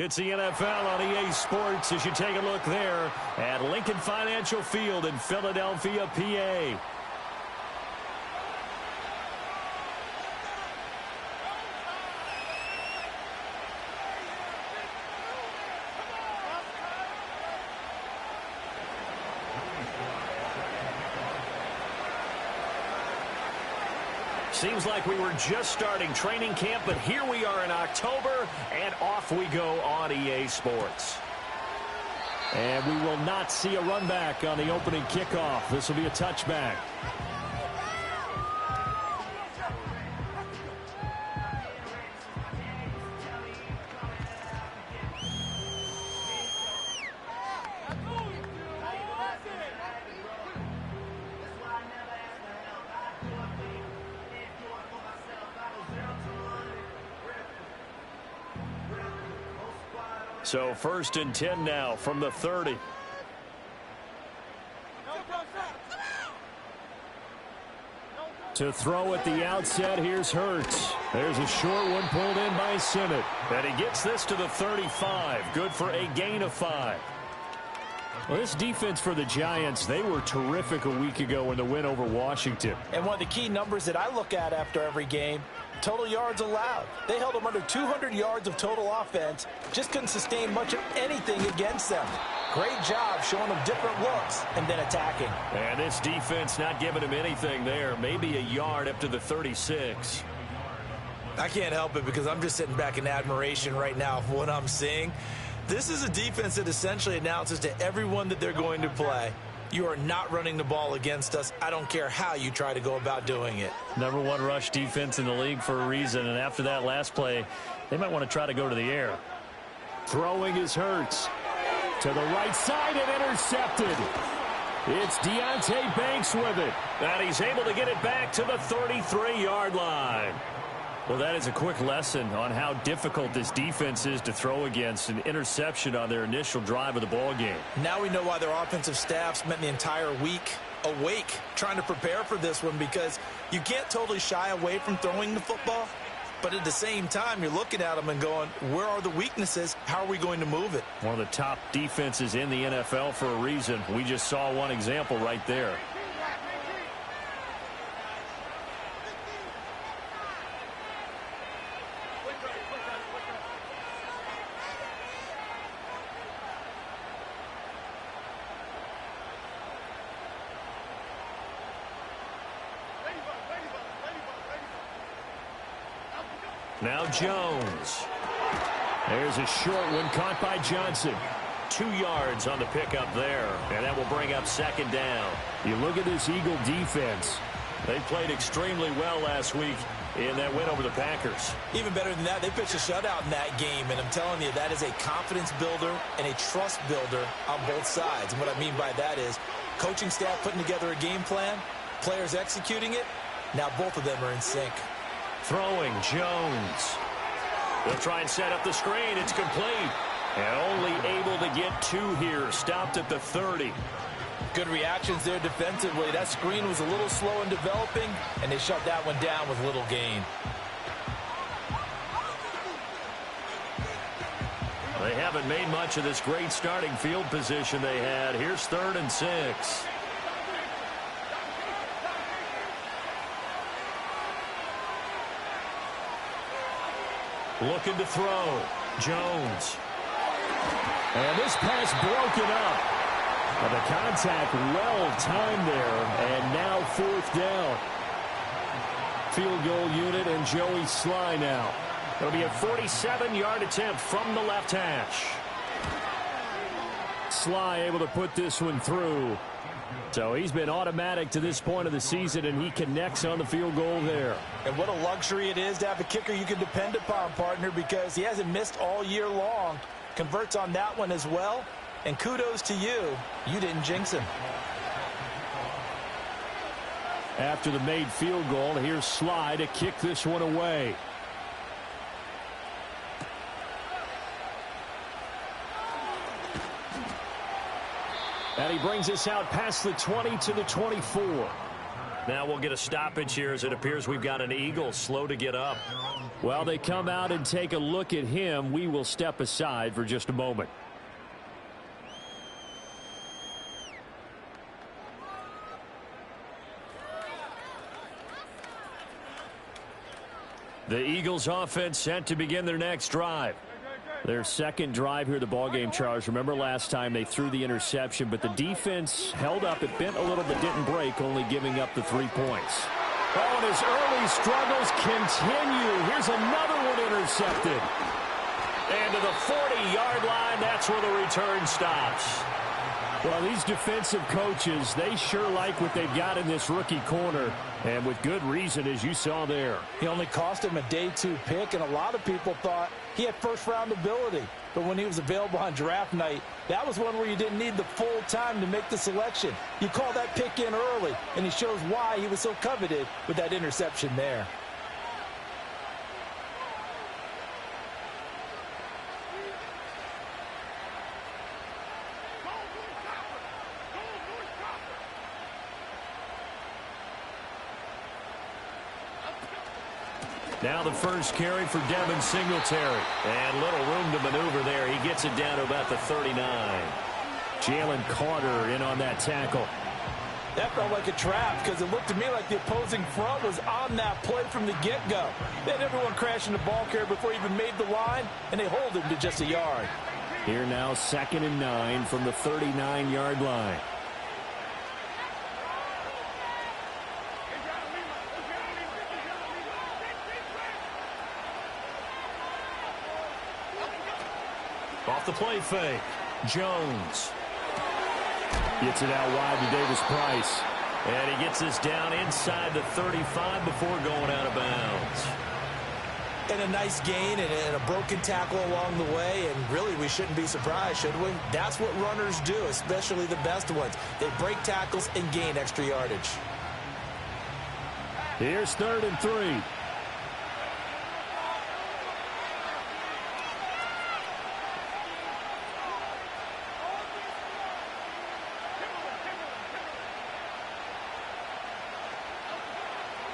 It's the NFL on EA Sports as you take a look there at Lincoln Financial Field in Philadelphia, PA. Seems like we were just starting training camp, but here we are in October, and off we go on EA Sports. And we will not see a run back on the opening kickoff. This will be a touchback. So 1st and 10 now from the 30. To throw at the outset, here's Hurts. There's a short one pulled in by Sinnott. And he gets this to the 35. Good for a gain of 5. Well, this defense for the Giants, they were terrific a week ago in the win over Washington. And one of the key numbers that I look at after every game, total yards allowed. They held them under 200 yards of total offense. Just couldn't sustain much of anything against them. Great job showing them different looks and then attacking. And this defense not giving him anything there. Maybe a yard up to the 36. I can't help it because I'm just sitting back in admiration right now of what I'm seeing. This is a defense that essentially announces to everyone that they're going to play, you are not running the ball against us. I don't care how you try to go about doing it. #1 rush defense in the league for a reason. And after that last play, they might want to try to go to the air. Throwing is Hurts. To the right side and intercepted. It's Deonte Banks with it. And he's able to get it back to the 33-yard line. Well, that is a quick lesson on how difficult this defense is to throw against. An interception on their initial drive of the ball game. Now we know why their offensive staff spent the entire week awake trying to prepare for this one, because you can't totally shy away from throwing the football. But at the same time, you're looking at them and going, where are the weaknesses? How are we going to move it? One of the top defenses in the NFL for a reason. We just saw one example right there. Now Jones. There's a short one caught by Johnson. 2 yards on the pickup there. And that will bring up 2nd down. You look at this Eagle defense. They played extremely well last week in that win over the Packers. Even better than that, they pitched a shutout in that game. And I'm telling you, that is a confidence builder and a trust builder on both sides. And what I mean by that is coaching staff putting together a game plan, players executing it. Now both of them are in sync. Throwing, Jones. They'll try and set up the screen. It's complete. And only able to get 2 here. Stopped at the 30. Good reactions there defensively. That screen was a little slow in developing, and they shut that one down with little gain. They haven't made much of this great starting field position they had. Here's 3rd and 6. Looking to throw. Jones. And this pass broken up. And the contact well timed there. And now 4th down. Field goal unit and Joey Sly now. It'll be a 47-yard attempt from the left hash. Sly able to put this one through. So he's been automatic to this point of the season, and he connects on the field goal there. And what a luxury it is to have a kicker you can depend upon, partner, because he hasn't missed all year long. Converts on that one as well. And kudos to you. You didn't jinx him. After the made field goal, here's Sly to kick this one away. And he brings us out past the 20 to the 24. Now we'll get a stoppage here as it appears we've got an Eagle slow to get up. While they come out and take a look at him, we will step aside for just a moment. The Eagles offense set to begin their next drive. Their second drive here, the ballgame, Charles. Remember last time they threw the interception, but the defense held up. It bent a little but didn't break, only giving up the 3 points. Oh, and his early struggles continue. Here's another one intercepted. And to the 40-yard line, that's where the return stops. Well, these defensive coaches, they sure like what they've got in this rookie corner, and with good reason, as you saw there. He only cost him a day 2 pick, and a lot of people thought he had first-round ability. But when he was available on draft night, that was one where you didn't need the full time to make the selection. You call that pick in early, and he shows why he was so coveted with that interception there. Now the first carry for Devin Singletary. And little room to maneuver there. He gets it down to about the 39. Jalen Carter in on that tackle. That felt like a trap because it looked to me like the opposing front was on that play from the get-go. They had everyone crashing the ball carrier before he even made the line, and they hold him to just a yard. Here now 2nd and 9 from the 39-yard line. Off the play fake. Jones. Gets it out wide to Davis Price. And he gets this down inside the 35 before going out of bounds. And a nice gain and a broken tackle along the way. And really, we shouldn't be surprised, should we? That's what runners do, especially the best ones. They break tackles and gain extra yardage. Here's 3rd and 3.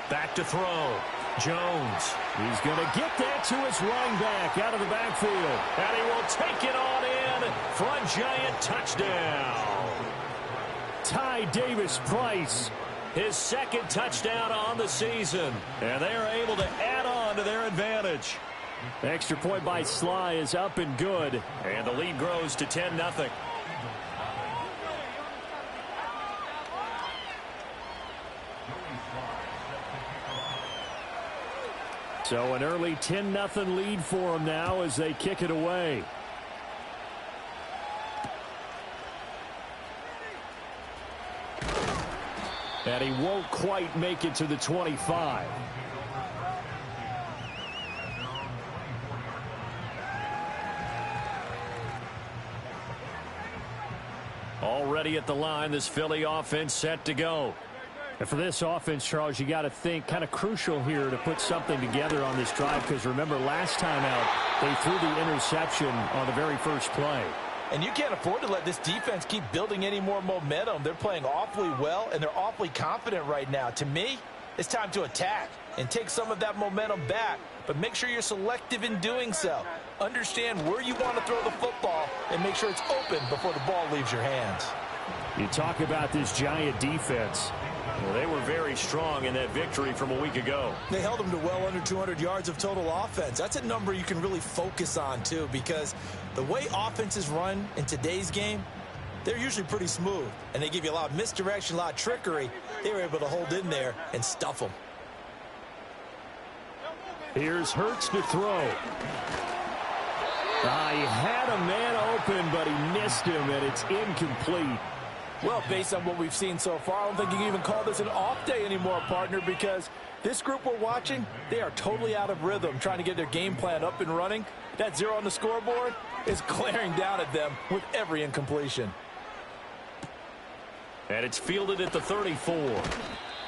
Back to throw. Jones. He's going to get that to his running back out of the backfield. And he will take it on in for a giant touchdown. Ty Davis Price, his 2nd touchdown on the season. And they are able to add on to their advantage. Extra point by Sly is up and good. And the lead grows to 10-0. So an early 10-0 lead for them now as they kick it away. And he won't quite make it to the 25. Already at the line, this Philly offense set to go. And for this offense, Charles, you got to think kind of crucial here to put something together on this drive because remember last time out they threw the interception on the very first play. And you can't afford to let this defense keep building any more momentum. They're playing awfully well and they're awfully confident right now. To me, it's time to attack and take some of that momentum back, but make sure you're selective in doing so. Understand where you want to throw the football and make sure it's open before the ball leaves your hands. You talk about this giant defense. Well, they were very strong in that victory from a week ago. They held them to well under 200 yards of total offense. That's a number you can really focus on, too, because the way offenses run in today's game, they're usually pretty smooth, and they give you a lot of misdirection, a lot of trickery. They were able to hold in there and stuff them. Here's Hurts to throw. He had a man open, but he missed him, and it's incomplete. Well, based on what we've seen so far, I don't think you can even call this an off day anymore, partner, because this group we're watching, they are totally out of rhythm, trying to get their game plan up and running. That 0 on the scoreboard is glaring down at them with every incompletion. And it's fielded at the 34.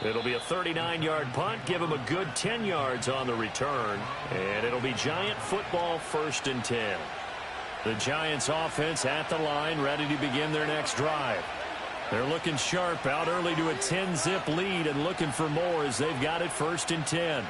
It'll be a 39-yard punt, give them a good 10 yards on the return, and it'll be Giant football 1st and 10. The Giants offense at the line, ready to begin their next drive. They're looking sharp, out early to a 10-zip lead and looking for more as they've got it 1st and 10.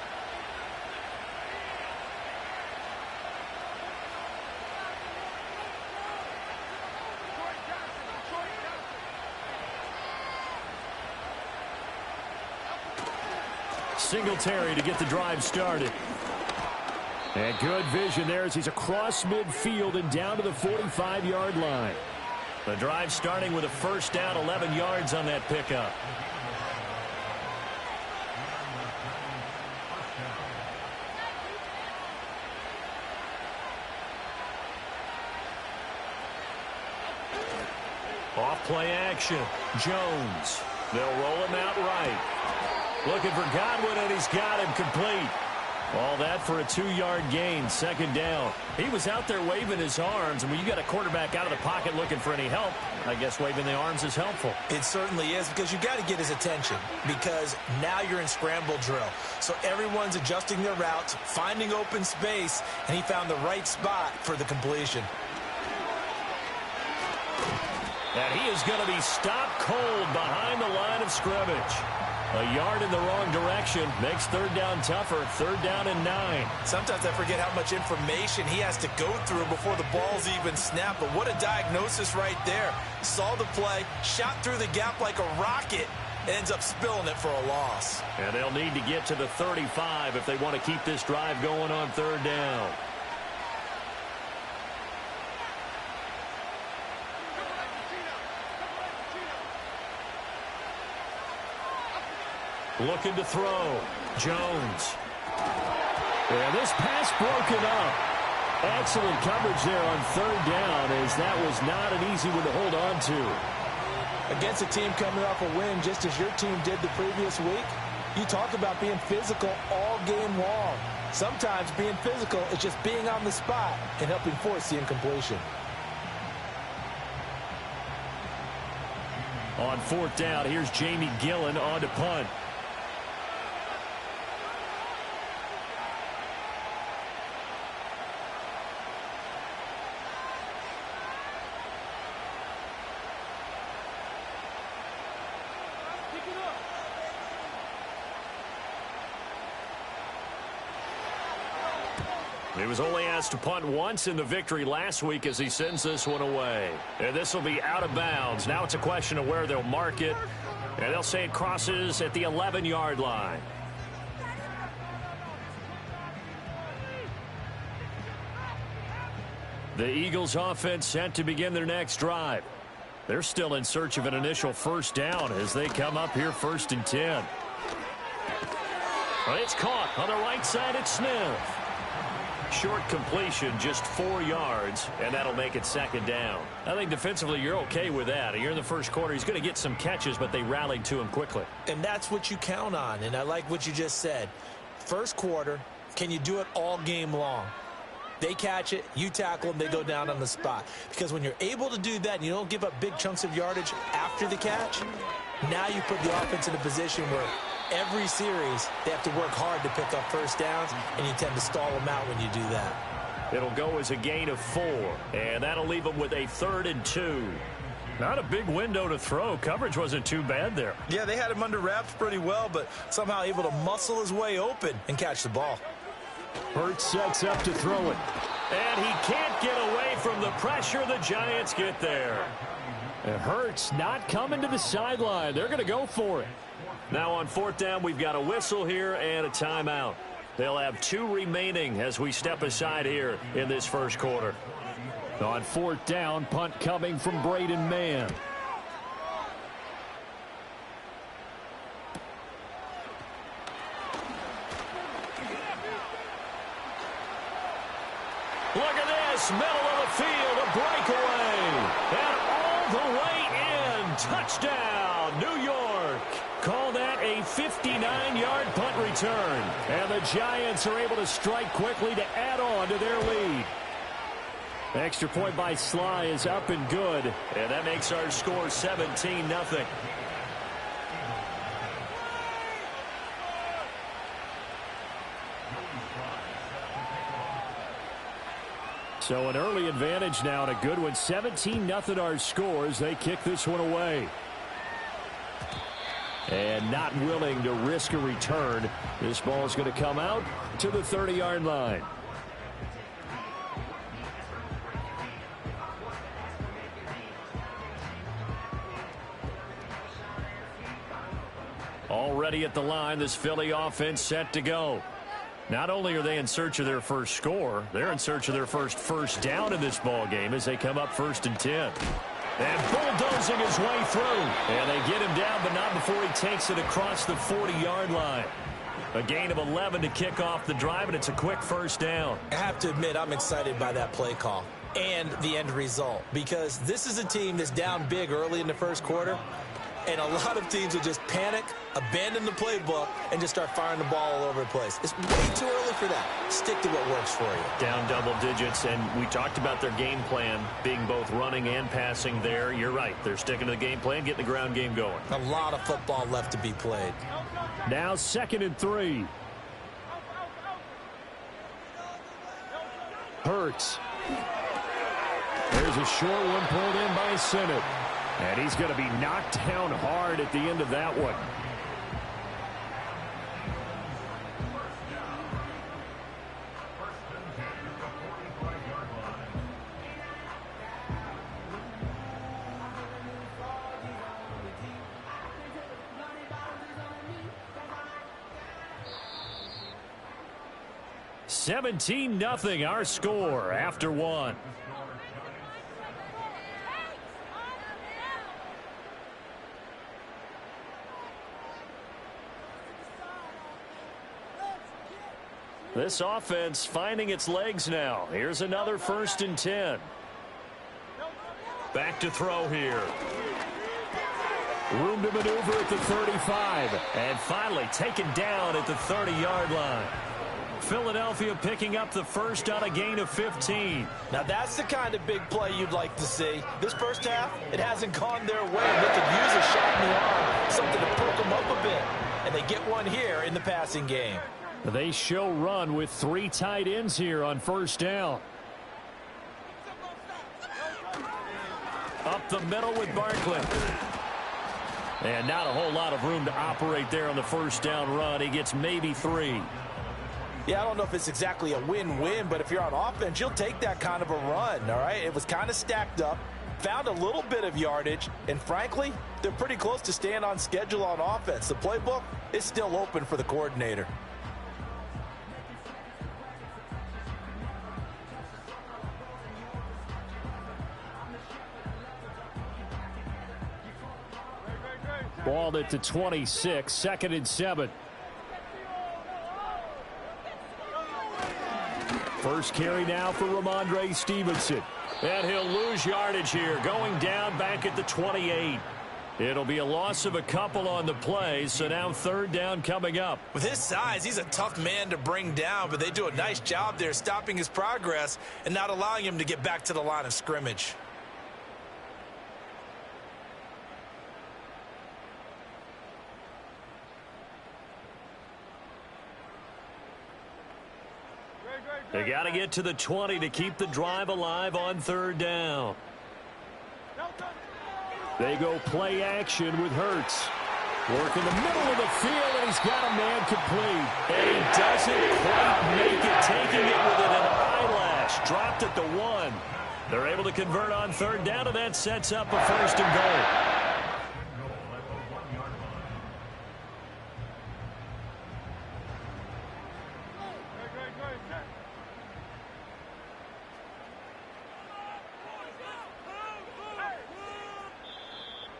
Singletary to get the drive started. And good vision there as he's across midfield and down to the 45-yard line. The drive starting with a first down, 11 yards on that pickup. Off play action. Jones. They'll roll him out right. Looking for Godwin, and he's got him complete. All that for a 2-yard gain, second down. He was out there waving his arms, and when you got a quarterback out of the pocket looking for any help, I guess waving the arms is helpful. It certainly is, because you got to get his attention, because now you're in scramble drill. So everyone's adjusting their routes, finding open space, and he found the right spot for the completion. And he is going to be stopped cold behind the line of scrimmage. A yard in the wrong direction makes third down tougher. Third down and 9. Sometimes I forget how much information he has to go through before the ball's even snapped. But what a diagnosis right there. Saw the play, shot through the gap like a rocket, and ends up spilling it for a loss. And they'll need to get to the 35 if they want to keep this drive going on third down. Looking to throw. Jones. And this pass broken up. Excellent coverage there on third down, as that was not an easy one to hold on to. Against a team coming off a win, just as your team did the previous week, you talk about being physical all game long. Sometimes being physical is just being on the spot and helping force the incompletion. On fourth down, here's Jamie Gillen on to punt. He was only asked to punt once in the victory last week as he sends this one away. And this will be out of bounds. Now it's a question of where they'll mark it. And they'll say it crosses at the 11-yard line. The Eagles offense set to begin their next drive. They're still in search of an initial first down as they come up here first and 10. Well, it's caught on the right side at Smith. Short completion, just 4 yards, and that'll make it second down. I think defensively you're okay with that. You're in the first quarter. He's going to get some catches, but they rallied to him quickly. And that's what you count on, and I like what you just said. First quarter, can you do it all game long? They catch it, you tackle them, they go down on the spot. Because when you're able to do that and you don't give up big chunks of yardage after the catch, now you put the offense in a position where every series, they have to work hard to pick up first downs, and you tend to stall them out when you do that. It'll go as a gain of 4, and that'll leave them with a 3rd and 2. Not a big window to throw. Coverage wasn't too bad there. Yeah, they had him under wraps pretty well, but somehow able to muscle his way open and catch the ball. Hurts sets up to throw it. And he can't get away from the pressure. The Giants get there. And Hurts not coming to the sideline. They're going to go for it. Now on fourth down, we've got a whistle here and a timeout. They'll have 2 remaining as we step aside here in this first quarter. On fourth down, punt coming from Braden Mann. Look at this, middle of the field, a breakaway. And all the way in, touchdown, New York. Call that a 59-yard punt return. And the Giants are able to strike quickly to add on to their lead. Extra point by Sly is up and good. And that makes our score 17-0. So an early advantage now and a good one. 17-0 our scores. They kick this one away. And not willing to risk a return. This ball is going to come out to the 30-yard line. Already at the line, this Philly offense set to go. Not only are they in search of their first score, they're in search of their first down in this ball game as they come up 1st and 10. And bulldozing his way through. And they get him down, but not before he takes it across the 40-yard line. A gain of 11 to kick off the drive, and it's a quick first down. I have to admit, I'm excited by that play call and the end result, because this is a team that's down big early in the first quarter, and a lot of teams will just panic, abandon the playbook, and just start firing the ball all over the place. It's way too early for that. Stick to what works for you. Down double digits, and we talked about their game plan being both running and passing there. You're right. They're sticking to the game plan, getting the ground game going. A lot of football left to be played. Now 2nd and 3. Hurts. There's a short one pulled in by Sinnott. And he's going to be knocked down hard at the end of that one. $17-0 our score after one. This offense finding its legs now. Here's another 1st and 10. Back to throw here. Room to maneuver at the 35. And finally taken down at the 30-yard line. Philadelphia picking up the first on a gain of 15. Now that's the kind of big play you'd like to see. This first half, it hasn't gone their way. They could use a shot in the arm, something to perk them up a bit. And they get one here in the passing game. They show run with 3 tight ends here on 1st down. Up the middle with Barkley. And not a whole lot of room to operate there on the 1st down run. He gets maybe 3. Yeah, I don't know if it's exactly a win-win, but if you're on offense, you'll take that kind of a run, all right? It was kind of stacked up, found a little bit of yardage, and frankly, they're pretty close to staying on schedule on offense. The playbook is still open for the coordinator. Ball at the 26, 2nd and 7. First carry now for Ramondre Stevenson. And he'll lose yardage here, going down back at the 28. It'll be a loss of a couple on the play, so now 3rd down coming up. With his size, he's a tough man to bring down, but they do a nice job there stopping his progress and not allowing him to get back to the line of scrimmage. They got to get to the 20 to keep the drive alive on 3rd down. They go play action with Hurts. Work in the middle of the field, and he's got a man complete. And he doesn't quite make it, taking it within an eyelash. Dropped at the 1. They're able to convert on 3rd down, and that sets up a 1st and goal.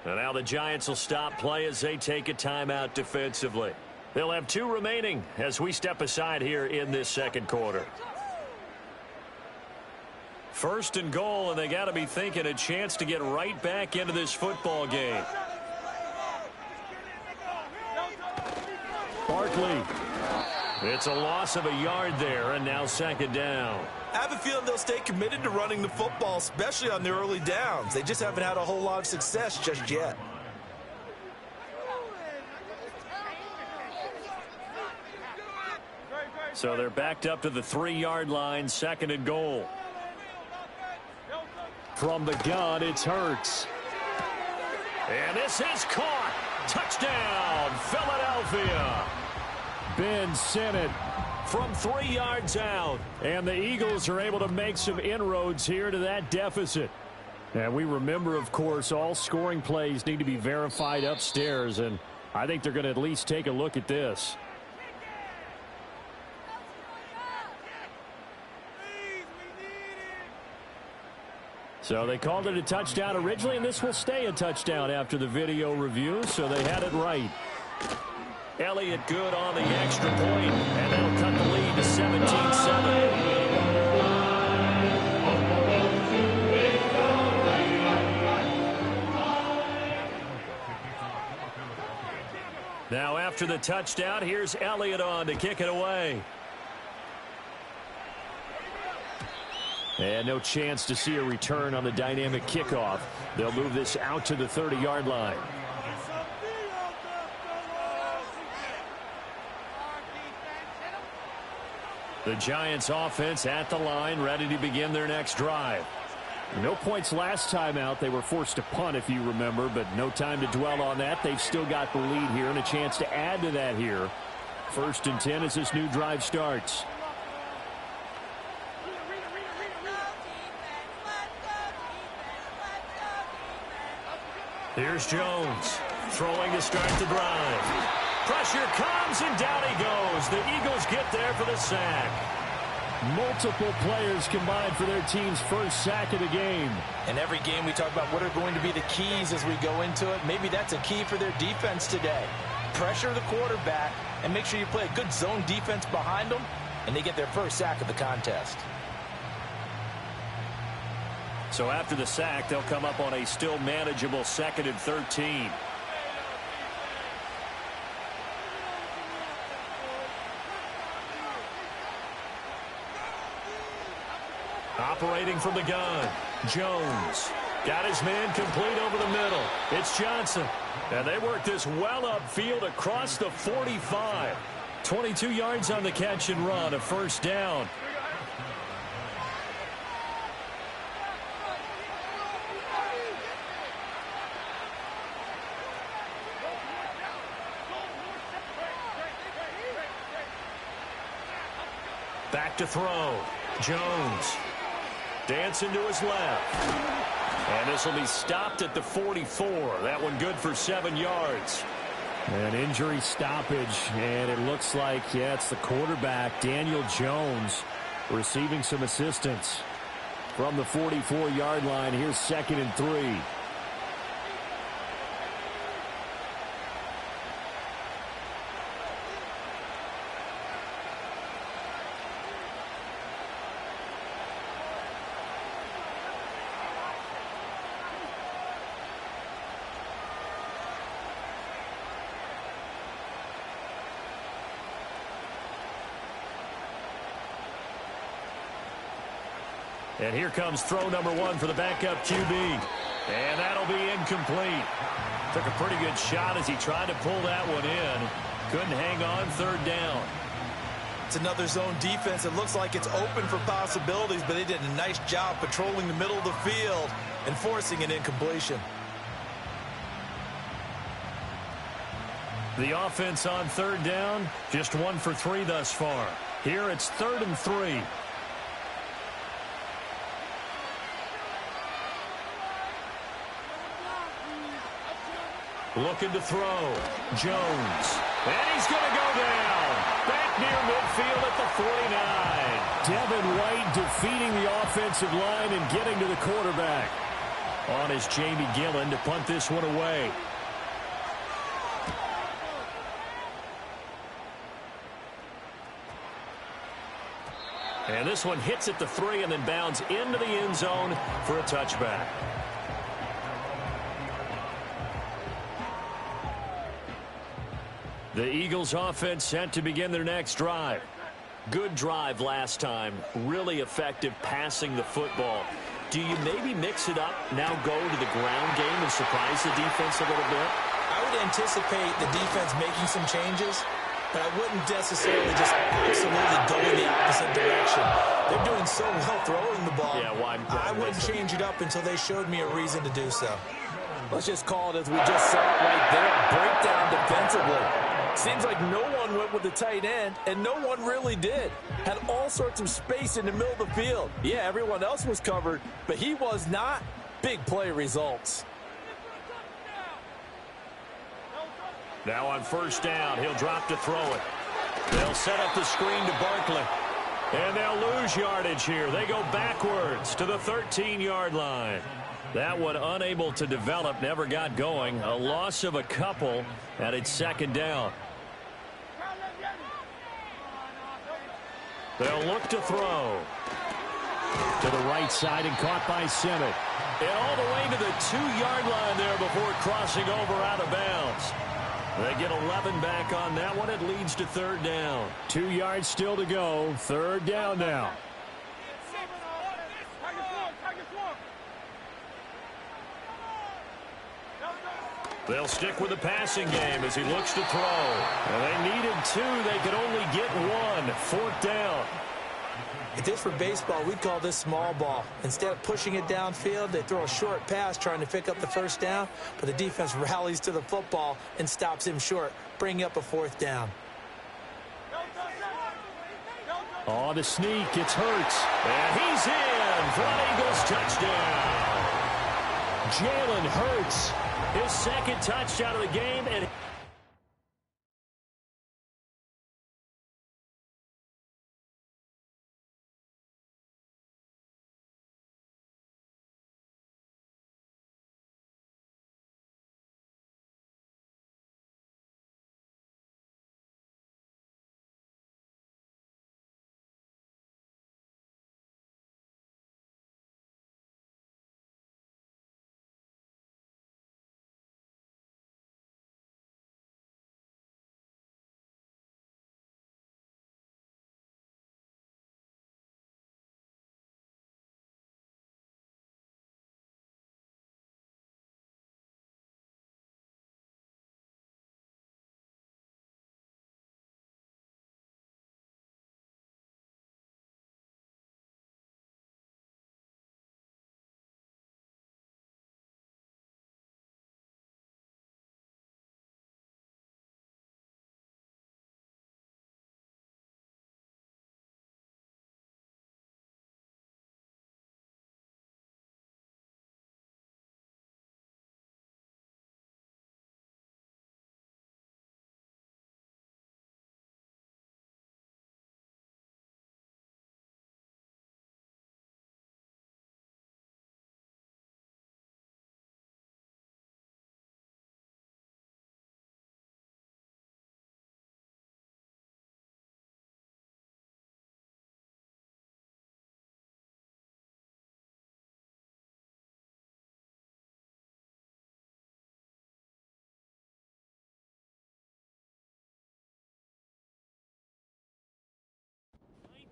And now the Giants will stop play as they take a timeout defensively. They'll have 2 remaining as we step aside here in this 2nd quarter. 1st and goal, and they got to be thinking a chance to get right back into this football game. Barkley. It's a loss of a yard there, and now 2nd down. I have a feeling they'll stay committed to running the football, especially on the early downs. They just haven't had a whole lot of success just yet. So they're backed up to the 3-yard line, 2nd and goal. From the gun, it's Hurts. And this is caught. Touchdown, Philadelphia. Ben Sinnott from 3 yards out. And the Eagles are able to make some inroads here to that deficit. And we remember, of course, all scoring plays need to be verified upstairs. And I think they're going to at least take a look at this. So they called it a touchdown originally, and this will stay a touchdown after the video review, so they had it right. Elliott good on the extra point, and that'll cut the lead to 17-7. Now after the touchdown, here's Elliott on to kick it away. And no chance to see a return on the dynamic kickoff. They'll move this out to the 30-yard line. The Giants offense at the line, ready to begin their next drive. No points last time out. They were forced to punt, if you remember, but no time to dwell on that. They've still got the lead here and a chance to add to that here. 1st and 10 as this new drive starts. Here's Jones throwing to start the drive. Pressure comes, and down he goes. The Eagles get there for the sack. Multiple players combined for their team's first sack of the game. In every game we talk about what are going to be the keys as we go into it. Maybe that's a key for their defense today. Pressure the quarterback and make sure you play a good zone defense behind them, and they get their first sack of the contest. So after the sack, they'll come up on a still manageable 2nd and 13. Operating from the gun, Jones got his man complete over the middle. It's Johnson, and they work this well upfield across the 45. 22 yards on the catch and run, a first down. Back to throw, Jones. Dancing to his left. And this will be stopped at the 44. That one good for 7 yards. An injury stoppage, and it looks like, yeah, it's the quarterback, Daniel Jones, receiving some assistance from the 44-yard line. Here's 2nd and 3. And here comes throw number 1 for the backup QB. And that'll be incomplete. Took a pretty good shot as he tried to pull that one in. Couldn't hang on, 3rd down. It's another zone defense. It looks like it's open for possibilities, but they did a nice job patrolling the middle of the field and forcing an incompletion. The offense on 3rd down, just 1 for 3 thus far. Here it's 3rd and 3. Looking to throw. Jones. And he's going to go down. Back near midfield at the 49. Devin White defeating the offensive line and getting to the quarterback. On is Jamie Gillen to punt this one away. And this one hits at the 3 and then bounds into the end zone for a touchback. The Eagles offense set to begin their next drive. Good drive last time. Really effective passing the football. Do you maybe mix it up, now go to the ground game and surprise the defense a little bit? I would anticipate the defense making some changes, but I wouldn't necessarily just absolutely go in the opposite direction. They're doing so well throwing the ball. Yeah, why I wouldn't change it up until they showed me a reason to do so. Let's just call it as we just saw it right there. Breakdown defensively. Seems like no one went with the tight end, and no one really did. Had all sorts of space in the middle of the field. Yeah, everyone else was covered, but he was not. Big play results. Now on first down, he'll drop to throw it. They'll set up the screen to Barkley. And they'll lose yardage here. They go backwards to the 13-yard line. That one unable to develop, never got going. A loss of a couple, and it's second down. They'll look to throw. To the right side and caught by Simmons. And all the way to the 2-yard line there before crossing over out of bounds. They get 11 back on that one. It leads to third down. 2 yards still to go. Third down now. They'll stick with the passing game as he looks to throw. And they needed 2. They could only get 1. Fourth down. If this were baseball, we'd call this small ball. Instead of pushing it downfield, they throw a short pass trying to pick up the first down, but the defense rallies to the football and stops him short, bringing up a fourth down. On the sneak, it's Hurts. And he's in for an Eagles touchdown. Jalen Hurts, his second touchdown of the game, and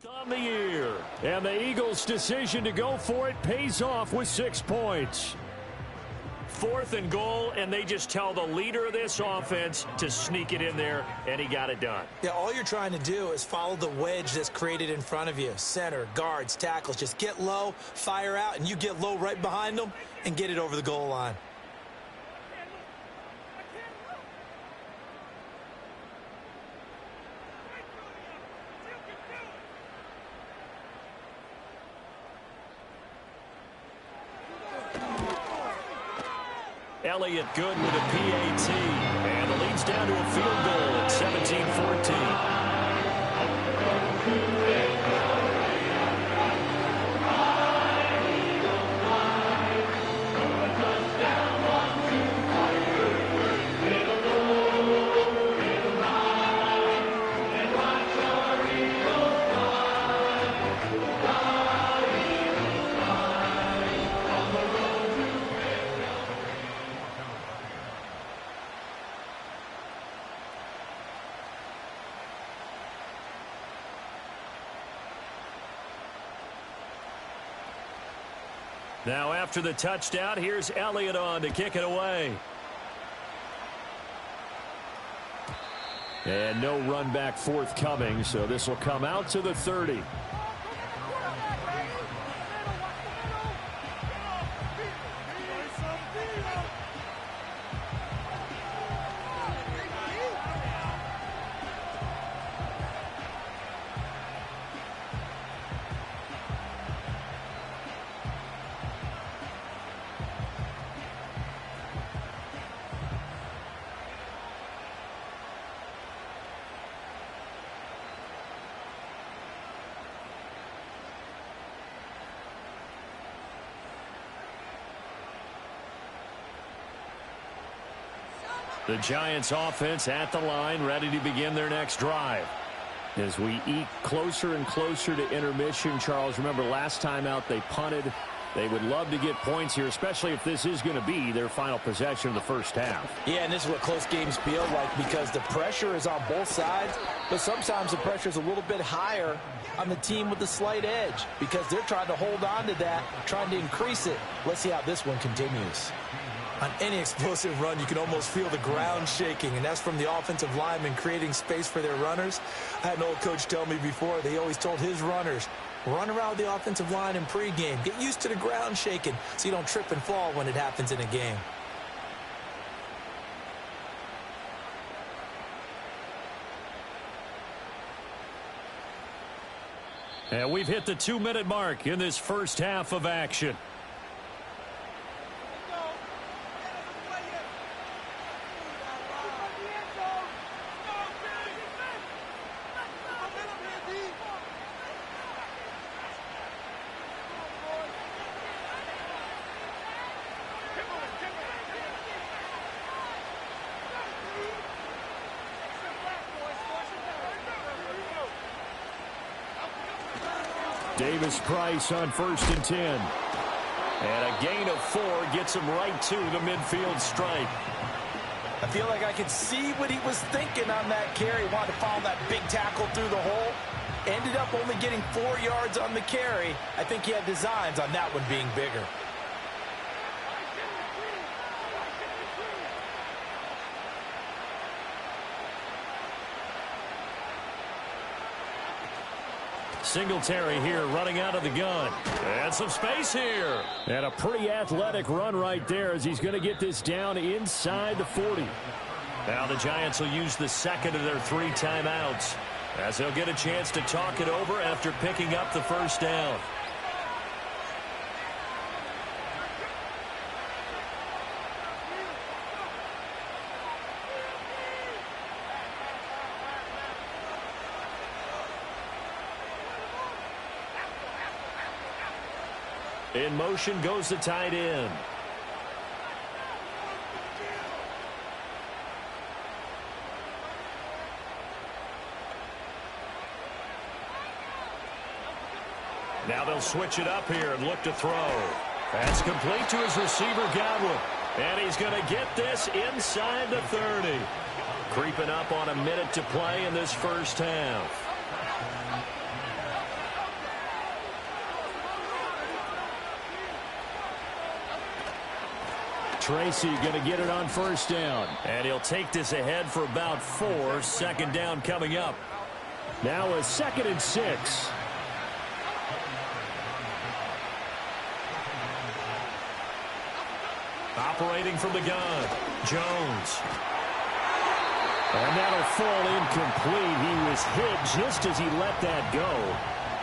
on the year. And the Eagles' decision to go for it pays off with 6 points. 4th and goal, and they just tell the leader of this offense to sneak it in there, and he got it done. Yeah, all you're trying to do is follow the wedge that's created in front of you. Center, guards, tackles. Just get low, fire out, and you get low right behind them and get it over the goal line. Elliott good with a PAT. And the lead's down to a field goal at 17-14. Now after the touchdown, here's Elliott on to kick it away. And no run back forthcoming, so this will come out to the 30. The Giants offense at the line, ready to begin their next drive. As we eke closer and closer to intermission, Charles, remember last time out they punted. They would love to get points here, especially if this is going to be their final possession of the first half. Yeah, and this is what close games feel like because the pressure is on both sides, but sometimes the pressure is a little bit higher on the team with the slight edge because they're trying to hold on to that, trying to increase it. Let's see how this one continues. On any explosive run, you can almost feel the ground shaking, and that's from the offensive linemen creating space for their runners. I had an old coach tell me before, they always told his runners, run around with the offensive line in pregame. Get used to the ground shaking so you don't trip and fall when it happens in a game. And we've hit the 2-minute mark in this first half of action. Davis-Price on 1st and 10. And a gain of 4 gets him right to the midfield stripe. I feel like I could see what he was thinking on that carry. Wanted to follow that big tackle through the hole. Ended up only getting 4 yards on the carry. I think he had designs on that one being bigger. Singletary here running out of the gun. And some space here. And a pretty athletic run right there as he's going to get this down inside the 40. Now the Giants will use the second of their 3 timeouts as they'll get a chance to talk it over after picking up the first down. In motion goes the tight end. Now they'll switch it up here and look to throw. That's complete to his receiver, Godwin. And he's going to get this inside the 30. Creeping up on a minute to play in this first half. Tracy going to get it on 1st down. And he'll take this ahead for about 4. 2nd down coming up. Now a 2nd and 6. Operating from the gun. Jones. And that'll fall incomplete. He was hit just as he let that go.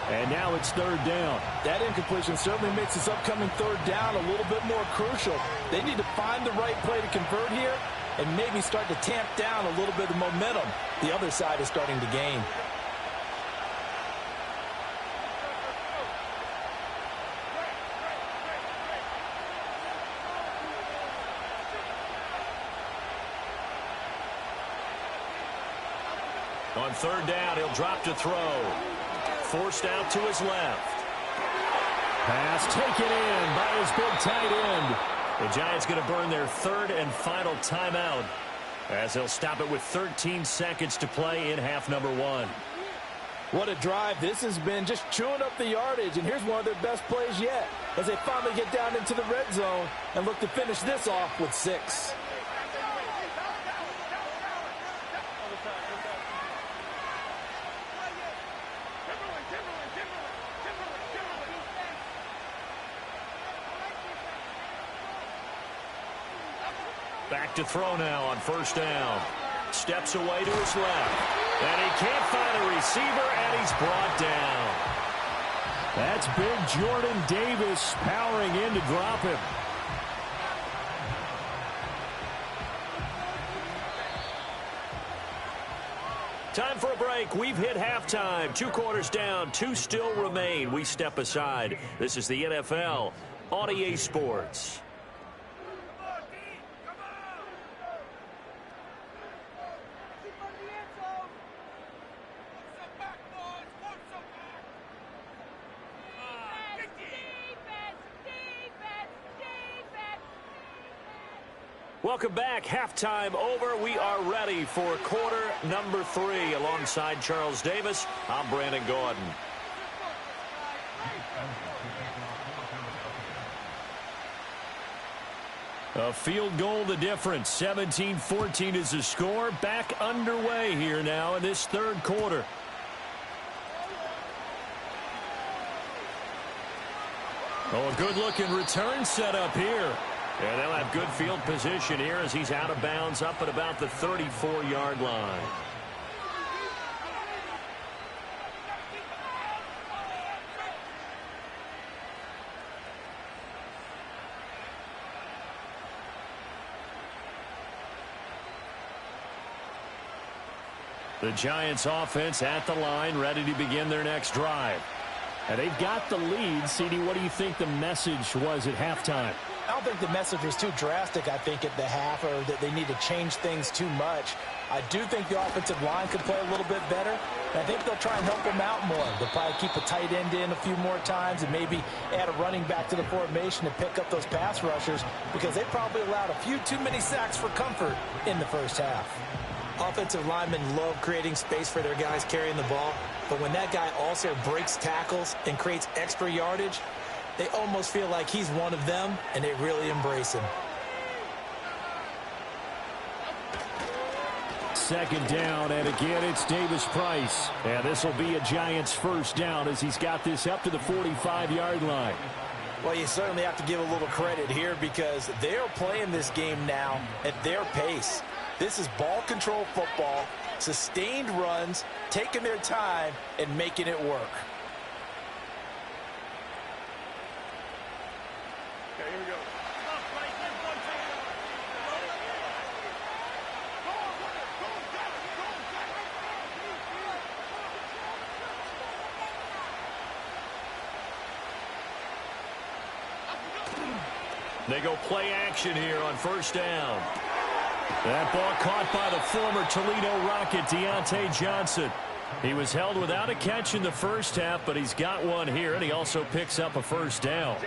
And now it's 3rd down. That incompletion certainly makes this upcoming 3rd down a little bit more crucial. They need to find the right play to convert here and maybe start to tamp down a little bit of momentum. The other side is starting to gain. On 3rd down, he'll drop to throw. Forced out to his left. Pass taken in by his big tight end. The Giants going to burn their 3rd and final timeout as they'll stop it with 13 seconds to play in half number 1. What a drive this has been, just chewing up the yardage, and here's one of their best plays yet as they finally get down into the red zone and look to finish this off with 6. Back to throw now on 1st down. Steps away to his left. And he can't find a receiver, and he's brought down. That's big Jordan Davis powering in to drop him. Time for a break. We've hit halftime. 2 quarters down. 2 still remain. We step aside. This is the NFL on EA Sports. Welcome back. Halftime over. We are ready for quarter number 3. Alongside Charles Davis, I'm Brandon Gordon. A field goal the difference. 17-14 is the score. Back underway here now in this third quarter. Oh, a good-looking return set up here. And they'll have good field position here as he's out of bounds up at about the 34-yard line. The Giants offense at the line, ready to begin their next drive. And they've got the lead. CD, what do you think the message was at halftime? I don't think the message was too drastic, I think, at the half, or that they need to change things too much. I do think the offensive line could play a little bit better. And I think they'll try and help them out more. They'll probably keep a tight end in a few more times and maybe add a running back to the formation to pick up those pass rushers, because they probably allowed a few too many sacks for comfort in the first half. Offensive linemen love creating space for their guys carrying the ball, but when that guy also breaks tackles and creates extra yardage, they almost feel like he's one of them, and they really embrace him. Second down, and again it's Davis Price. And this will be a Giants first down as he's got this up to the 45-yard line. Well, you certainly have to give a little credit here because they're playing this game now at their pace. This is ball control football, sustained runs, taking their time, and making it work. Okay, here we go. They go play action here on first down. That ball caught by the former Toledo Rocket, Deontay Johnson. He was held without a catch in the first half, but he's got one here, and he also picks up a first down.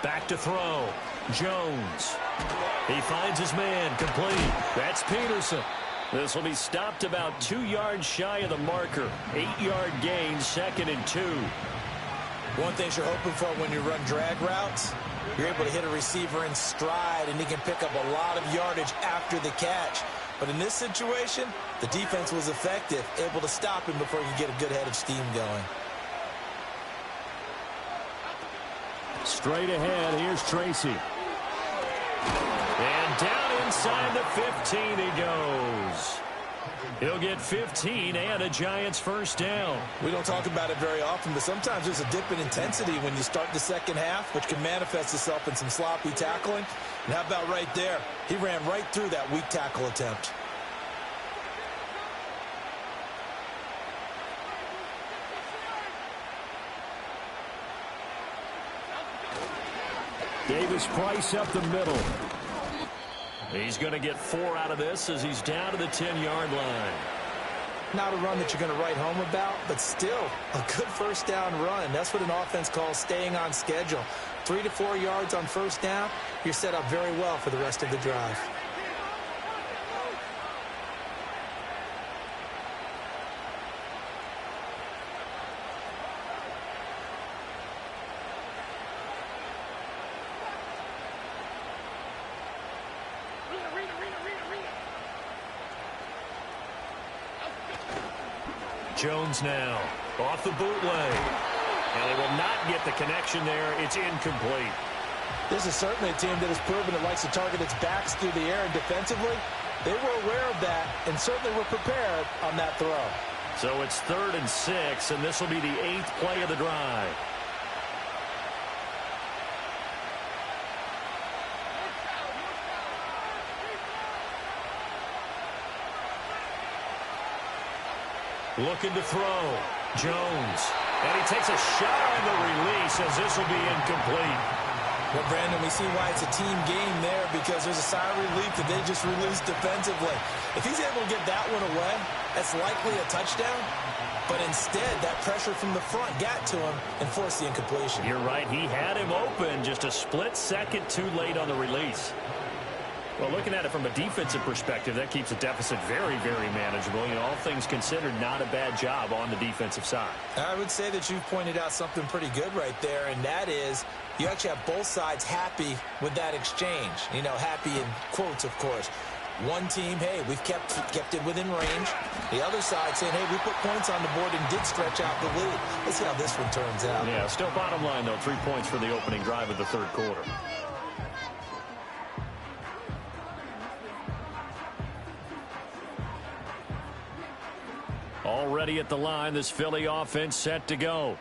Back to throw. Jones. He finds his man, complete. That's Peterson. This will be stopped about 2 yards shy of the marker. 8-yard gain, 2nd and 2. One thing you're hoping for when you run drag routes, you're able to hit a receiver in stride, and he can pick up a lot of yardage after the catch. But in this situation, the defense was effective, able to stop him before he could get a good head of steam going. Straight ahead, here's Tracy. And down inside the 15 he goes. He'll get 15 and a Giants first down. We don't talk about it very often, but sometimes there's a dip in intensity when you start the second half, which can manifest itself in some sloppy tackling. And how about right there? He ran right through that weak tackle attempt. Davis Price up the middle. He's going to get 4 out of this as he's down to the 10-yard line. Not a run that you're going to write home about, but still a good first down run. That's what an offense calls staying on schedule. 3 to 4 yards on first down, you're set up very well for the rest of the drive. Jones now off the bootleg. And they will not get the connection there. It's incomplete. This is certainly a team that has proven it likes to target its backs through the air, and defensively, they were aware of that and certainly were prepared on that throw. So it's 3rd and 6, and this will be the 8th play of the drive. Looking to throw. Jones. And he takes a shot on the release as this will be incomplete. Well, Brandon, we see why it's a team game there because there's a sigh of relief that they just released defensively. If he's able to get that one away, that's likely a touchdown. But instead, that pressure from the front got to him and forced the incompletion. You're right. He had him open, just a split second too late on the release. Well, looking at it from a defensive perspective, that keeps the deficit very, very manageable. You know, all things considered, not a bad job on the defensive side. I would say that you've pointed out something pretty good right there, and that is you actually have both sides happy with that exchange. You know, happy in quotes, of course. One team, hey, we've kept it within range. The other side saying, hey, we put points on the board and did stretch out the lead. Let's see how this one turns out. Yeah, still bottom line, though, 3 points for the opening drive of the third quarter. Already at the line, this Philly offense set to go.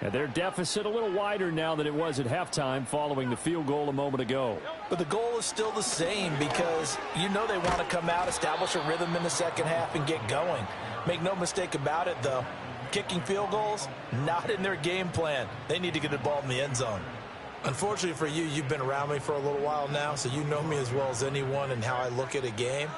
And their deficit a little wider now than it was at halftime following the field goal a moment ago. But the goal is still the same because you know they want to come out, establish a rhythm in the second half, and get going. Make no mistake about it, though. Kicking field goals, not in their game plan. They need to get the ball in the end zone. Unfortunately for you, you've been around me for a little while now, so you know me as well as anyone and how I look at a game.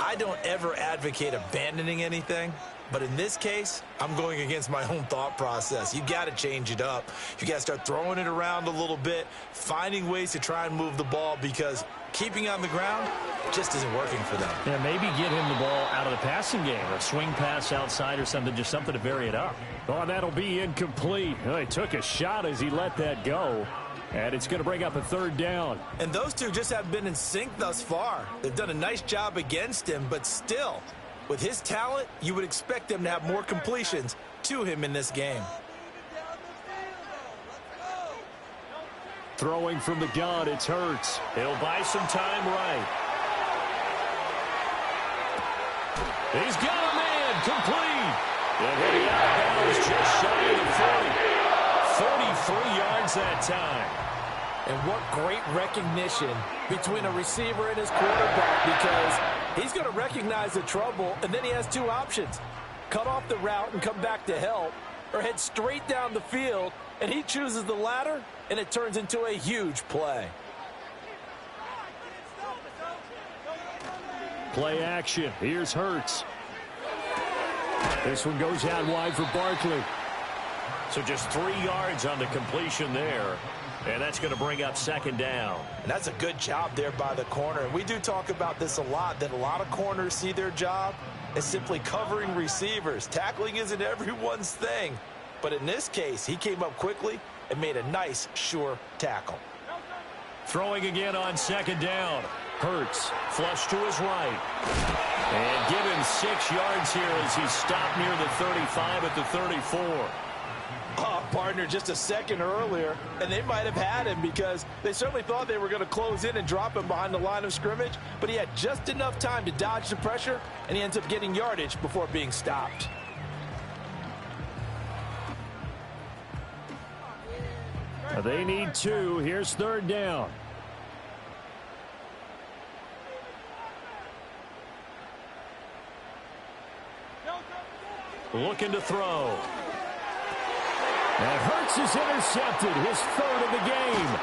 I don't ever advocate abandoning anything, but in this case, I'm going against my own thought process. You got to change it up. You got to start throwing it around a little bit, finding ways to try and move the ball because keeping on the ground just isn't working for them. Yeah, maybe get him the ball out of the passing game, or a swing pass outside or something, just something to vary it up. Oh, that'll be incomplete. Oh, he took a shot as he let that go. And it's going to bring up a third down. And those two just haven't been in sync thus far. They've done a nice job against him, but still, with his talent, you would expect them to have more completions to him in this game. Throwing from the gun, it's Hurts. He'll buy some time right. He's got a man complete. And heading out is just shy of the 40. 43 yards that time. And what great recognition between a receiver and his quarterback because he's going to recognize the trouble, and then he has two options. Cut off the route and come back to help, or head straight down the field, and he chooses the latter, and it turns into a huge play. Play action. Here's Hurts. This one goes out wide for Barkley. So just 3 yards on the completion there. And that's going to bring up second down. And that's a good job there by the corner. And we do talk about this a lot, that a lot of corners see their job as simply covering receivers. Tackling isn't everyone's thing. But in this case, he came up quickly and made a nice, sure tackle. Throwing again on second down. Hurts, flush to his right. And give him 6 yards here as he stopped near the 35 at the 34. Partner, just a second earlier, and they might have had him because they certainly thought they were going to close in and drop him behind the line of scrimmage, but he had just enough time to dodge the pressure, and he ends up getting yardage before being stopped. They need 2. Here's third down. Looking to throw. And Hurts is intercepted, his third of the game.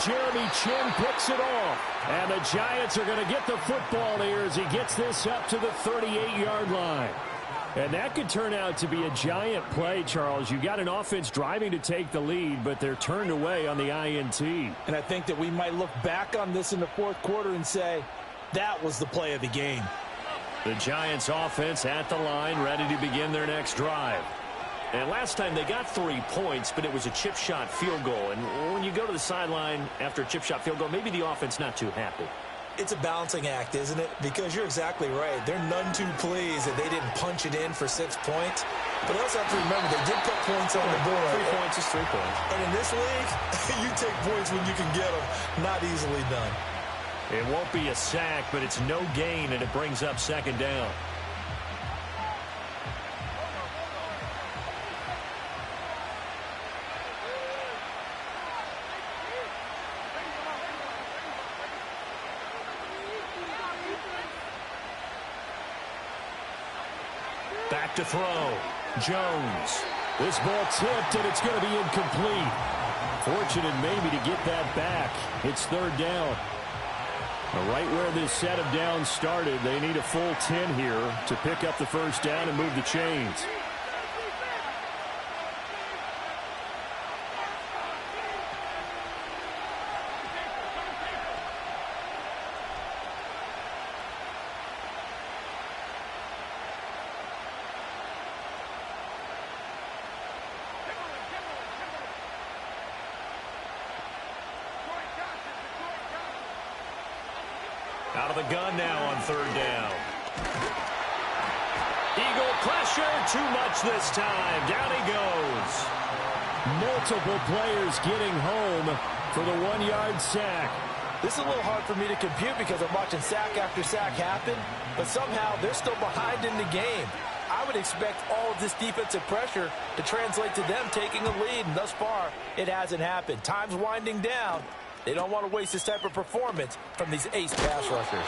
Jeremy Chin picks it off. And the Giants are going to get the football here as he gets this up to the 38-yard line. And that could turn out to be a giant play, Charles. You got an offense driving to take the lead, but they're turned away on the INT. And I think that we might look back on this in the fourth quarter and say, that was the play of the game. The Giants offense at the line, ready to begin their next drive. And last time they got 3 points, but it was a chip shot field goal. And when you go to the sideline after a chip shot field goal, maybe the offense not too happy. It's a balancing act, isn't it? Because you're exactly right. They're none too pleased that they didn't punch it in for 6 points. But you also have to remember, they did put points on the board. 3 points is 3 points. And in this league, you take points when you can get them. Not easily done. It won't be a sack, but it's no gain, and it brings up second down. Back to throw. Jones. This ball tipped, and it's going to be incomplete. Fortunate maybe to get that back. It's third down. Right where this set of downs started, they need a full 10 here to pick up the first down and move the chains. Out of the gun now on third down. Eagle pressure, too much this time. Down he goes. Multiple players getting home for the 1-yard sack. This is a little hard for me to compute because I'm watching sack after sack happen, but somehow they're still behind in the game. I would expect all of this defensive pressure to translate to them taking a lead, and thus far, it hasn't happened. Time's winding down. They don't want to waste this type of performance from these ace pass rushers.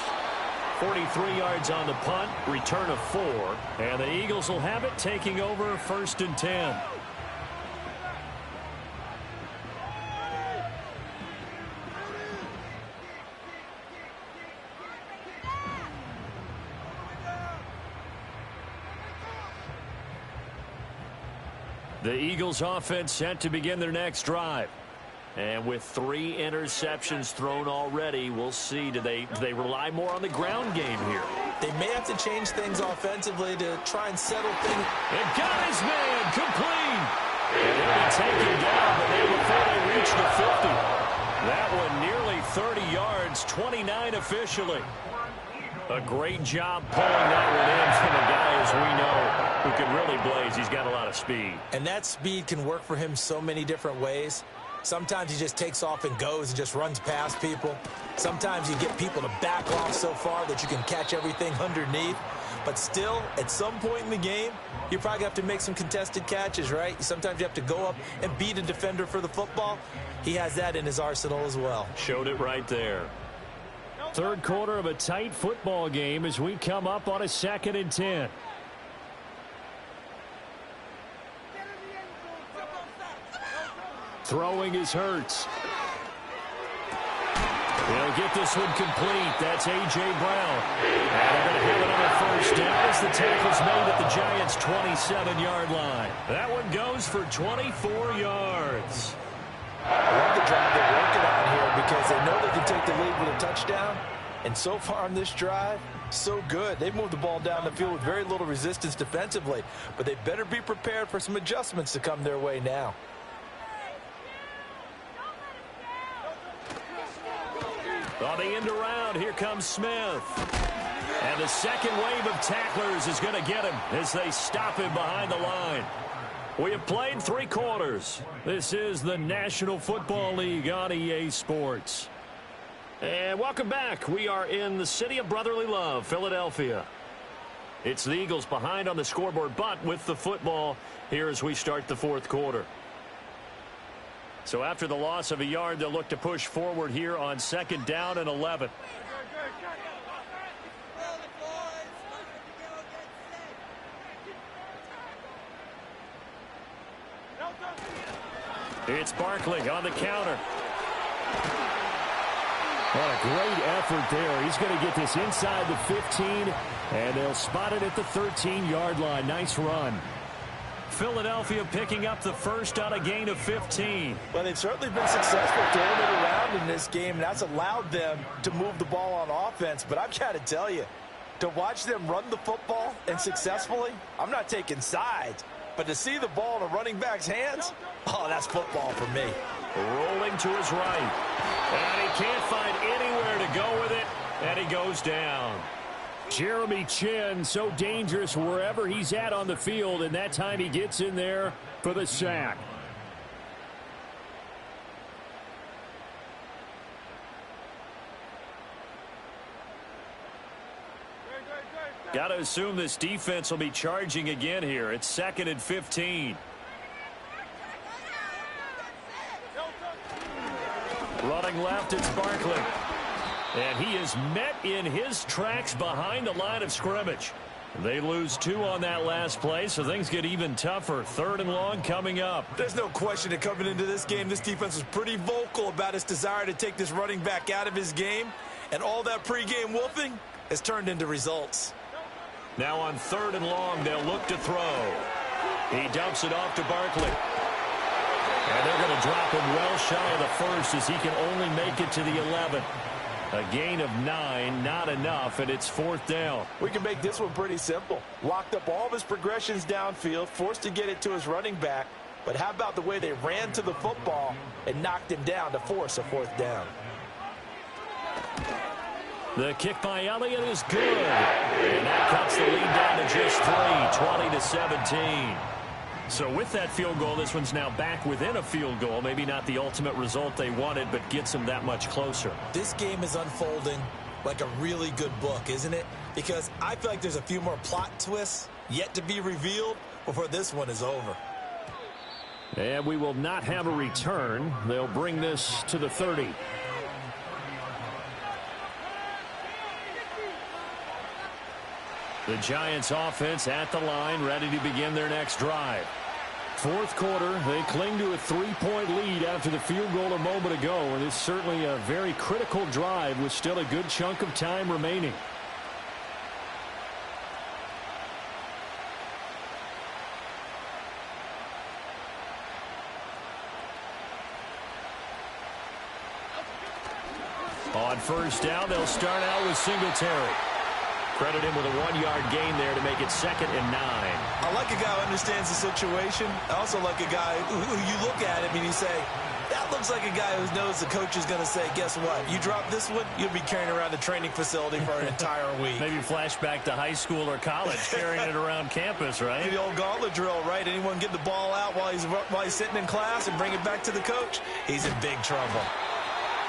43 yards on the punt, return of 4, and the Eagles will have it taking over first and 10. The Eagles offense set to begin their next drive. And with 3 interceptions thrown already, we'll see. Do they rely more on the ground game here? They may have to change things offensively to try and settle things. And got his man complete. And he'll be taken down, but then before they reach the 50. That one nearly 30 yards, 29 officially. A great job pulling that one in from a guy, as we know, who can really blaze. He's got a lot of speed. And that speed can work for him so many different ways. Sometimes he just takes off and goes and just runs past people. Sometimes you get people to back off so far that you can catch everything underneath. But still, at some point in the game, you probably have to make some contested catches, right? Sometimes you have to go up and beat a defender for the football. He has that in his arsenal as well. Showed it right there. Third quarter of a tight football game as we come up on a 2nd and 10. Throwing is Hurts. He'll get this one complete. That's A.J. Brown. And they're going to have it on a first down as the tackle's made at the Giants' 27-yard line. That one goes for 24 yards. I love the drive they're working on here because they know they can take the lead with a touchdown. And so far on this drive, so good. They've moved the ball down the field with very little resistance defensively. But they better be prepared for some adjustments to come their way now. On the end around, here comes Smith. And the second wave of tacklers is going to get him as they stop him behind the line. We have played 3 quarters. This is the National Football League on EA Sports. And welcome back. We are in the city of brotherly love, Philadelphia. It's the Eagles behind on the scoreboard, but with the football here as we start the 4th quarter. So after the loss of a yard, they'll look to push forward here on 2nd down and 11. It's Barkley on the counter. What a great effort there. He's going to get this inside the 15, and they'll spot it at the 13-yard line. Nice run. Philadelphia picking up the first on a gain of 15. Well, they've certainly been successful throwing it around in this game, and that's allowed them to move the ball on offense. But I've got to tell you, to watch them run the football and successfully, I'm not taking sides. But to see the ball in a running back's hands, oh, that's football for me. Rolling to his right. And he can't find anywhere to go with it, and he goes down. Jeremy Chin, so dangerous wherever he's at on the field, and that time he gets in there for the sack. Got to assume this defense will be charging again here. It's 2nd and 15. Running left, it's Barkley. And he is met in his tracks behind the line of scrimmage. They lose 2 on that last play, so things get even tougher. 3rd and long coming up. There's no question that coming into this game, this defense was pretty vocal about its desire to take this running back out of his game, and all that pregame wolfing has turned into results. Now on 3rd and long, they'll look to throw. He dumps it off to Barkley. And they're going to drop him well shy of the 1st as he can only make it to the 11th. A gain of 9, not enough, and it's 4th down. We can make this one pretty simple. Locked up all of his progressions downfield, forced to get it to his running back. But how about the way they ran to the football and knocked him down to force a 4th down? The kick by Elliott is good. And that cuts the lead down to just 3, 20-17. So with that field goal, this one's now back within a field goal. Maybe not the ultimate result they wanted, but gets them that much closer. This game is unfolding like a really good book, isn't it? Because I feel like there's a few more plot twists yet to be revealed before this one is over. And we will not have a return. They'll bring this to the 30. The Giants offense at the line, ready to begin their next drive. 4th quarter, they cling to a 3-point lead after the field goal a moment ago, and it's certainly a very critical drive with still a good chunk of time remaining. On 1st down, they'll start out with Singletary. Credit him with a 1-yard gain there to make it 2nd and 9. I like a guy who understands the situation. I also like a guy who you look at him and you say, that looks like a guy who knows the coach is going to say, guess what? You drop this one, you'll be carrying around the training facility for an entire week. Maybe flashback to high school or college, carrying it around campus, right? The old gauntlet drill, right? Anyone get the ball out while he's sitting in class and bring it back to the coach? He's in big trouble.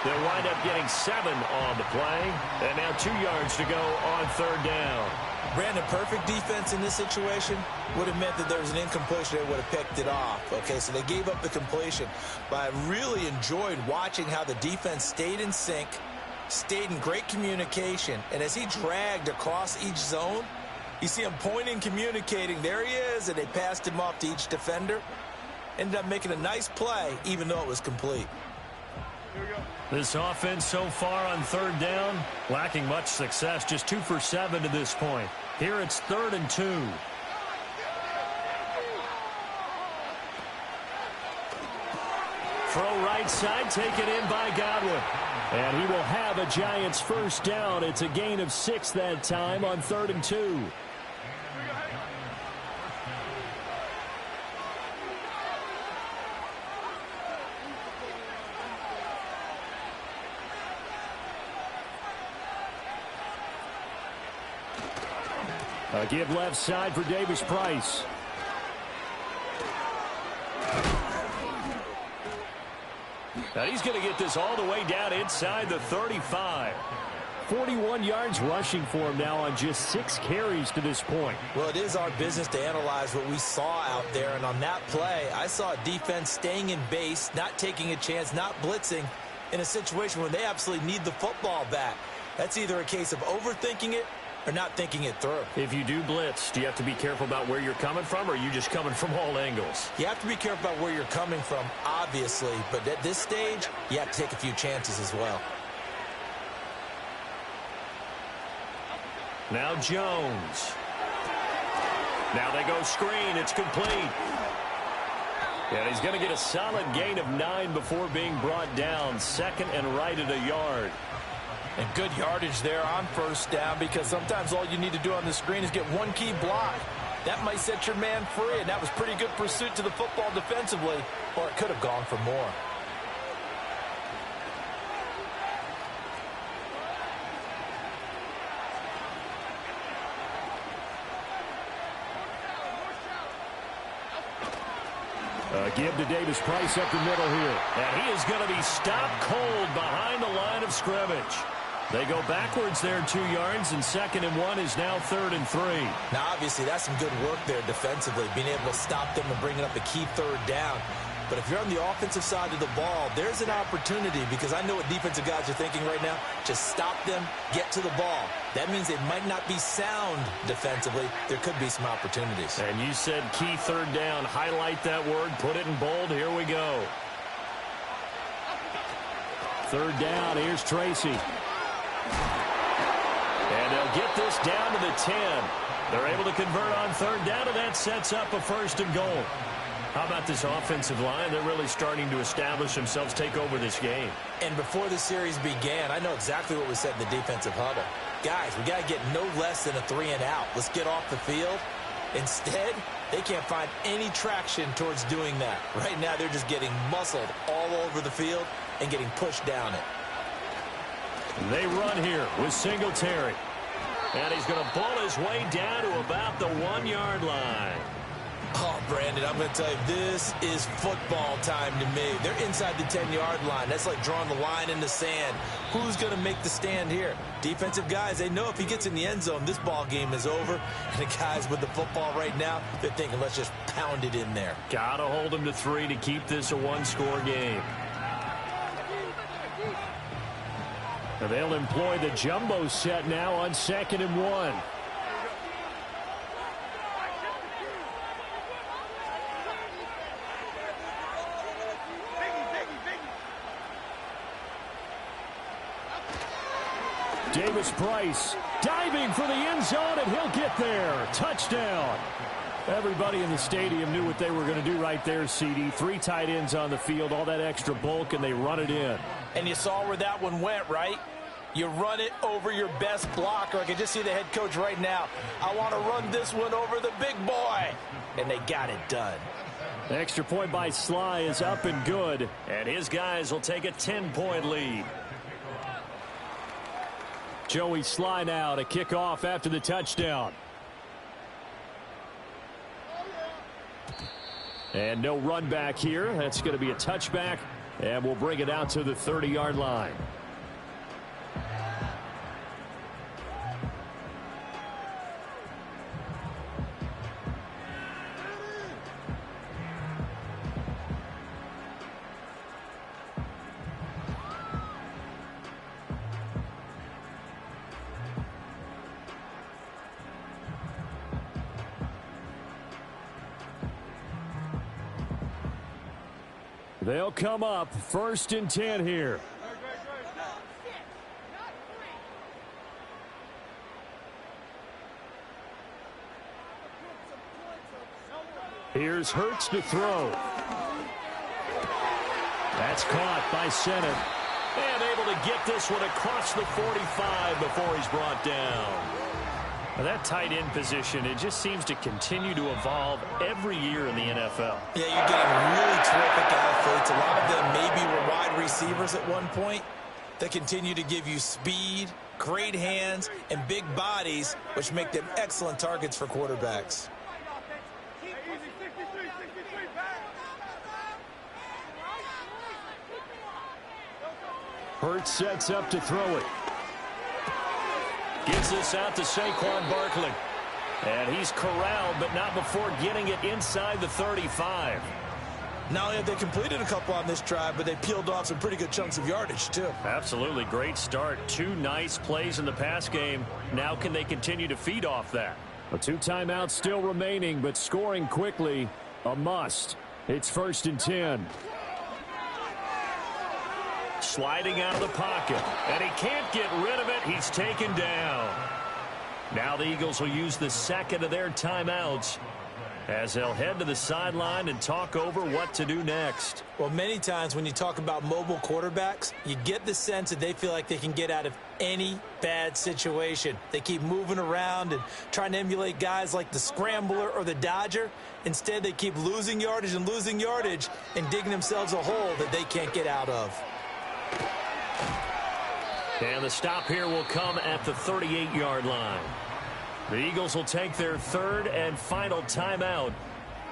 They'll wind up getting 7 on the play. And now 2 yards to go on 3rd down. Brandon, perfect defense in this situation would have meant that there was an incompletion. They would have picked it off. Okay, so they gave up the completion. But I really enjoyed watching how the defense stayed in sync, stayed in great communication. And as he dragged across each zone, you see him pointing, communicating. There he is, and they passed him off to each defender. Ended up making a nice play, even though it was complete. This offense so far on 3rd down, lacking much success, just 2 for 7 to this point. Here it's 3rd and 2. Throw right side, taken in by Godwin. And he will have a Giants 1st down. It's a gain of 6 that time on 3rd and 2. A give left side for Davis Price. Now he's going to get this all the way down inside the 35. 41 yards rushing for him now on just 6 carries to this point. Well, it is our business to analyze what we saw out there. And on that play, I saw a defense staying in base, not taking a chance, not blitzing in a situation where they absolutely need the football back. That's either a case of overthinking it or not thinking it through. If you do blitz, do you have to be careful about where you're coming from, or are you just coming from all angles? You have to be careful about where you're coming from, obviously, but at this stage, you have to take a few chances as well. Now Jones. Now they go screen. It's complete. And he's going to get a solid gain of 9 before being brought down. 2nd and right at a yard. And good yardage there on 1st down, because sometimes all you need to do on the screen is get one key block. That might set your man free, and that was pretty good pursuit to the football defensively, or it could have gone for more. Give to Davis Price up the middle here. And he is going to be stopped cold behind the line of scrimmage. They go backwards there 2 yards, and 2nd and 1 is now 3rd and 3. Now, obviously, that's some good work there defensively, being able to stop them and bringing up a key 3rd down. But if you're on the offensive side of the ball, there's an opportunity, because I know what defensive guys are thinking right now. Just stop them, get to the ball. That means they might not be sound defensively. There could be some opportunities. And you said key third down. Highlight that word. Put it in bold. Here we go. Third down. Here's Tracy. And they'll get this down to the 10. They're able to convert on third down, and that sets up a 1st and goal. How about this offensive line? They're really starting to establish themselves, take over this game. And before the series began, I know exactly what was said in the defensive huddle. Guys, we got to get no less than a 3-and-out. Let's get off the field. Instead, they can't find any traction towards doing that. Right now, they're just getting muscled all over the field and getting pushed down it. They run here with Singletary. And he's going to pull his way down to about the 1-yard line. Oh, Brandon, I'm going to tell you, this is football time to me. They're inside the 10-yard line. That's like drawing the line in the sand. Who's going to make the stand here? Defensive guys, they know if he gets in the end zone, this ball game is over. And the guys with the football right now, they're thinking, let's just pound it in there. Got to hold him to 3 to keep this a 1-score game. They'll employ the jumbo set now on 2nd and 1. Davis-Price diving for the end zone, and he'll get there. Touchdown. Everybody in the stadium knew what they were going to do right there, CD. 3 tight ends on the field, all that extra bulk, and they run it in. And you saw where that one went, right? You run it over your best blocker. I can just see the head coach right now. I want to run this one over the big boy. And they got it done. The extra point by Sly is up and good. And his guys will take a 10-point lead. Joey Sly now to kick off after the touchdown. And no run back here. That's going to be a touchback. And we'll bring it out to the 30-yard line. They'll come up 1st and 10 here. Here's Hurts to throw. That's caught by Sennett. And able to get this one across the 45 before he's brought down. Now that tight end position, it just seems to continue to evolve every year in the NFL. Yeah, you're getting really terrific athletes. A lot of them maybe were wide receivers at one point. They continue to give you speed, great hands, and big bodies, which make them excellent targets for quarterbacks. Hurts sets up to throw it. Gives this out to Saquon Barkley. And he's corralled, but not before getting it inside the 35. Not only have they completed a couple on this drive, but they peeled off some pretty good chunks of yardage, too. Absolutely. Great start. 2 nice plays in the pass game. Now can they continue to feed off that? 2 timeouts still remaining, but scoring quickly, a must. It's 1st and 10. Sliding out of the pocket, and he can't get rid of it. He's taken down. Now the Eagles will use the 2nd of their timeouts as they'll head to the sideline and talk over what to do next. Well, many times when you talk about mobile quarterbacks, you get the sense that they feel like they can get out of any bad situation. They keep moving around and trying to emulate guys like the Scrambler or the Dodger. Instead, they keep losing yardage and digging themselves a hole that they can't get out of. And the stop here will come at the 38-yard line. The Eagles will take their 3rd and final timeout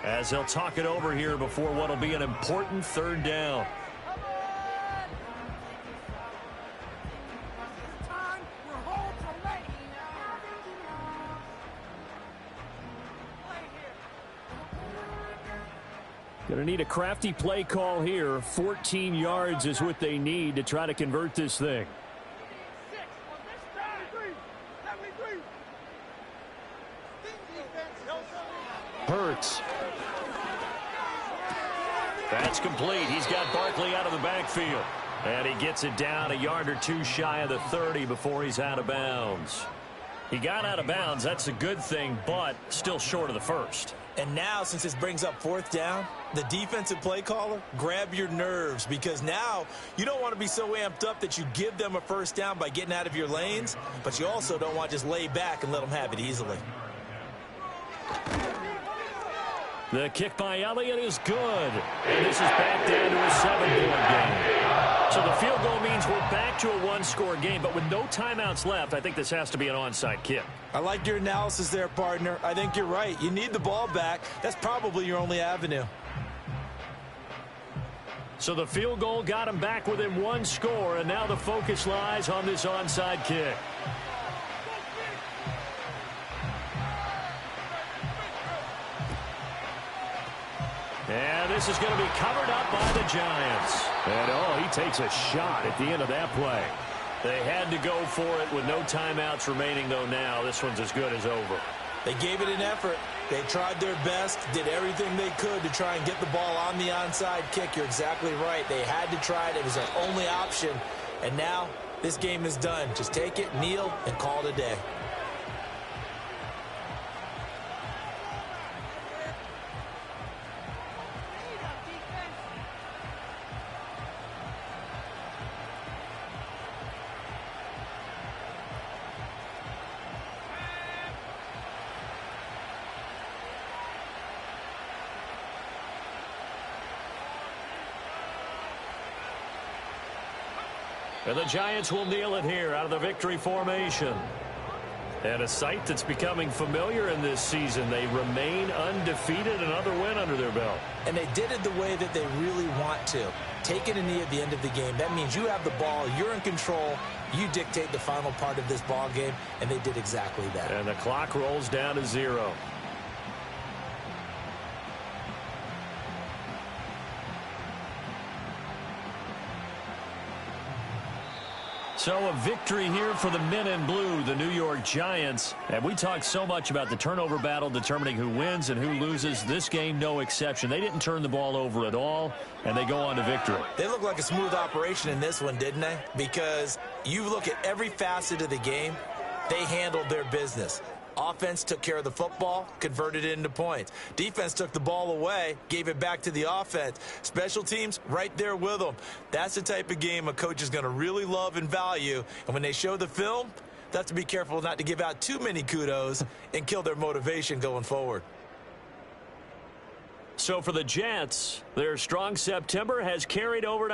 as they'll talk it over here before what will be an important 3rd down. Going to need a crafty play call here. 14 yards is what they need to try to convert this thing. Hurts. That's complete. He's got Barkley out of the backfield. And he gets it down a yard or two shy of the 30 before he's out of bounds. He got out of bounds. That's a good thing, but still short of the first. And now, since this brings up fourth down, the defensive play caller, grab your nerves, because now you don't want to be so amped up that you give them a first down by getting out of your lanes, but you also don't want to just lay back and let them have it easily. The kick by Elliott is good. And this is back down to a 7-point game. So the field goal means we're back to a one-score game, but with no timeouts left, I think this has to be an onside kick. I like your analysis there, partner. I think you're right. You need the ball back. That's probably your only avenue. So the field goal got him back within one score, and now the focus lies on this onside kick. And this is going to be covered up by the Giants. And, he takes a shot at the end of that play. They had to go for it with no timeouts remaining, though now. This one's as good as over. They gave it an effort. They tried their best, did everything they could to try and get the ball on the onside kick. You're exactly right. They had to try it. It was their only option. And now this game is done. Just take it, kneel, and call it a day. And the Giants will kneel it here out of the victory formation. And a sight that's becoming familiar in this season. They remain undefeated, another win under their belt. And they did it the way that they really want to. Taking a knee at the end of the game. That means you have the ball, you're in control, you dictate the final part of this ball game, and they did exactly that. And the clock rolls down to 0. So a victory here for the men in blue, the New York Giants. And we talked so much about the turnover battle determining who wins and who loses. This game, no exception. They didn't turn the ball over at all, and they go on to victory. They look like a smooth operation in this one, didn't they? Because you look at every facet of the game, they handled their business. Offense took care of the football, converted it into points. Defense took the ball away, gave it back to the offense. Special teams, right there with them. That's the type of game a coach is going to really love and value. And when they show the film, they have to be careful not to give out too many kudos and kill their motivation going forward. So for the Jets, their strong September has carried over to